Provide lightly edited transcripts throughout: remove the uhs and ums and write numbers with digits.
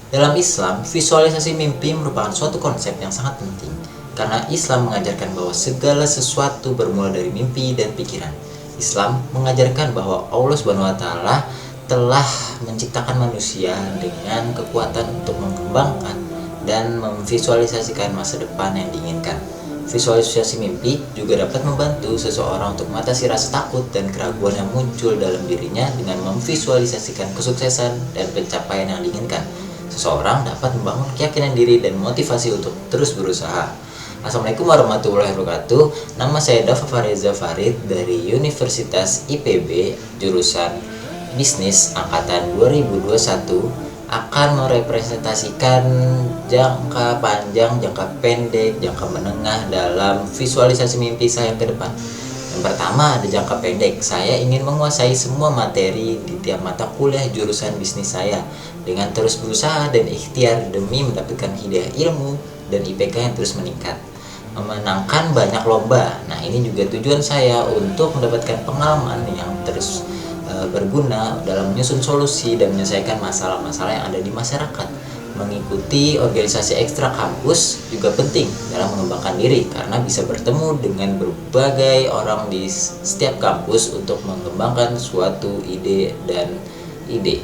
Dalam Islam, visualisasi mimpi merupakan suatu konsep yang sangat penting karena Islam mengajarkan bahwa segala sesuatu bermula dari mimpi dan pikiran. Islam mengajarkan bahwa Allah SWT telah menciptakan manusia dengan kekuatan untuk mengembangkan dan memvisualisasikan masa depan yang diinginkan. Visualisasi mimpi juga dapat membantu seseorang untuk mengatasi rasa takut dan keraguan yang muncul dalam dirinya dengan memvisualisasikan kesuksesan dan pencapaian yang diinginkan. Seseorang dapat membangun keyakinan diri dan motivasi untuk terus berusaha. Assalamualaikum warahmatullahi wabarakatuh. Nama saya Dafa Fareza Farid dari Universitas IPB, jurusan Bisnis Angkatan 2021, akan merepresentasikan jangka panjang, jangka pendek, jangka menengah dalam visualisasi mimpi saya ke depan. Yang pertama ada jangka pendek. Saya ingin menguasai semua materi di tiap mata kuliah jurusan bisnis saya dengan terus berusaha dan ikhtiar demi mendapatkan hidayah ilmu dan IPK yang terus meningkat. Memenangkan banyak lomba. Nah, ini juga tujuan saya untuk mendapatkan pengalaman yang terus berguna dalam menyusun solusi dan menyelesaikan masalah-masalah yang ada di masyarakat. Mengikuti organisasi ekstra kampus juga penting dalam mengembangkan diri karena bisa bertemu dengan berbagai orang di setiap kampus untuk mengembangkan suatu ide dan ide.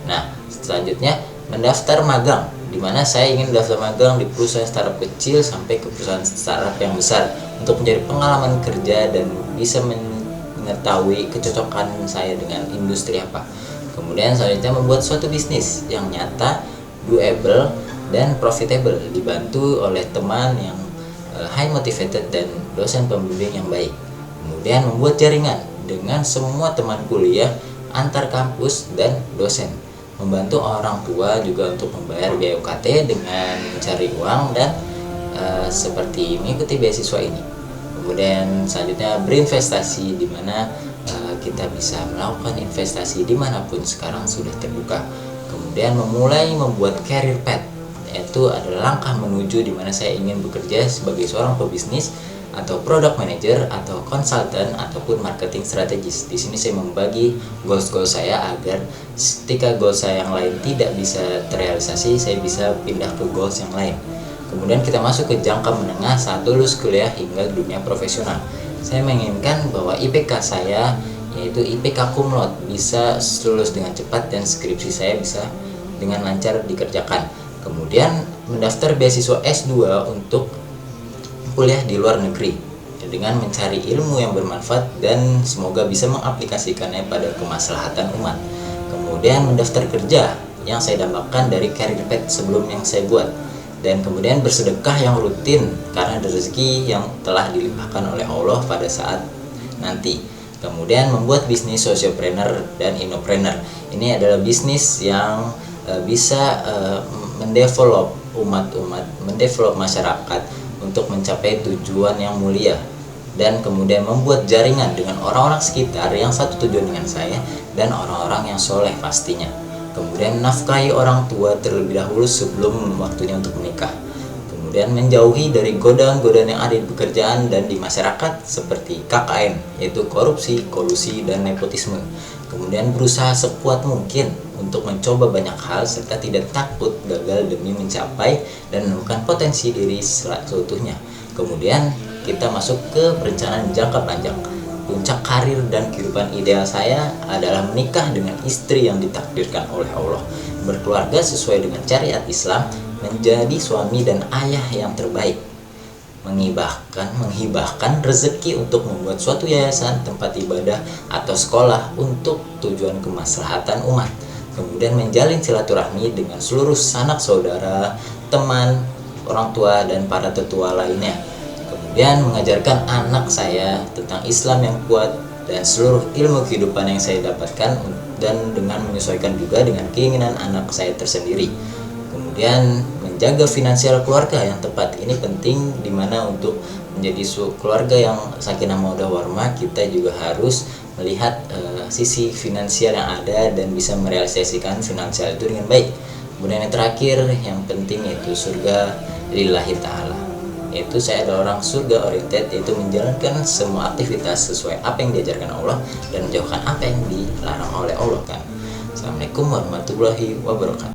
Nah, selanjutnya mendaftar magang, di mana saya ingin daftar magang di perusahaan startup kecil sampai ke perusahaan startup yang besar untuk mencari pengalaman kerja dan bisa mengetahui kecocokan saya dengan industri apa. Kemudian selanjutnya membuat suatu bisnis yang nyata, doable, dan profitable, dibantu oleh teman yang high motivated dan dosen pembimbing yang baik. Kemudian membuat jaringan dengan semua teman kuliah antar kampus dan dosen. Membantu orang tua juga untuk membayar biaya UKT dengan mencari uang dan seperti mengikuti beasiswa ini. Kemudian selanjutnya berinvestasi, di mana kita bisa melakukan investasi dimanapun sekarang sudah terbuka. Kemudian memulai membuat career path, yaitu adalah langkah menuju di mana saya ingin bekerja sebagai seorang pebisnis atau product manager atau konsultan ataupun marketing strategis. Di sini saya membagi goals-goals saya agar ketika goals saya yang lain tidak bisa terrealisasi, saya bisa pindah ke goals yang lain. Kemudian kita masuk ke jangka menengah saat lulus kuliah hingga dunia profesional. Saya menginginkan bahwa IPK saya, yaitu IPK cum laude, bisa lulus dengan cepat dan skripsi saya bisa dengan lancar dikerjakan. Kemudian mendaftar beasiswa S2 untuk kuliah di luar negeri dengan mencari ilmu yang bermanfaat dan semoga bisa mengaplikasikannya pada kemaslahatan umat. Kemudian mendaftar kerja yang saya dambakan dari career path sebelum yang saya buat. Dan kemudian bersedekah yang rutin karena ada rezeki yang telah dilimpahkan oleh Allah pada saat nanti. Kemudian membuat bisnis sociopreneur dan innopreneur. Ini adalah bisnis yang bisa mendevelop umat-umat, mendevelop masyarakat untuk mencapai tujuan yang mulia. Dan kemudian membuat jaringan dengan orang-orang sekitar yang satu tujuan dengan saya dan orang-orang yang soleh pastinya. Kemudian nafkahi orang tua terlebih dahulu sebelum waktunya untuk menikah. Kemudian menjauhi dari godaan-godaan yang ada di pekerjaan dan di masyarakat seperti KKN, yaitu korupsi, kolusi, dan nepotisme. Kemudian berusaha sekuat mungkin untuk mencoba banyak hal serta tidak takut gagal demi mencapai dan menemukan potensi diri seutuhnya. Kemudian kita masuk ke perencanaan jangka panjang. Puncak karir dan kehidupan ideal saya adalah menikah dengan istri yang ditakdirkan oleh Allah, berkeluarga sesuai dengan syariat Islam, menjadi suami dan ayah yang terbaik, menghibahkan rezeki untuk membuat suatu yayasan, tempat ibadah, atau sekolah untuk tujuan kemaslahatan umat. Kemudian menjalin silaturahmi dengan seluruh sanak saudara, teman, orang tua, dan para tetua lainnya. Kemudian mengajarkan anak saya tentang Islam yang kuat dan seluruh ilmu kehidupan yang saya dapatkan dan dengan menyesuaikan juga dengan keinginan anak saya tersendiri. Kemudian menjaga finansial keluarga yang tepat. Ini penting dimana untuk menjadi keluarga yang sakinah mawaddah warahmah, kita juga harus melihat sisi finansial yang ada dan bisa merealisasikan finansial itu dengan baik. Kemudian yang terakhir yang penting yaitu surga lillahi ta'ala, yaitu saya adalah orang surga oriented, yaitu menjalankan semua aktivitas sesuai apa yang diajarkan Allah dan menjauhkan apa yang dilarang oleh Allah kan. Assalamualaikum warahmatullahi wabarakatuh.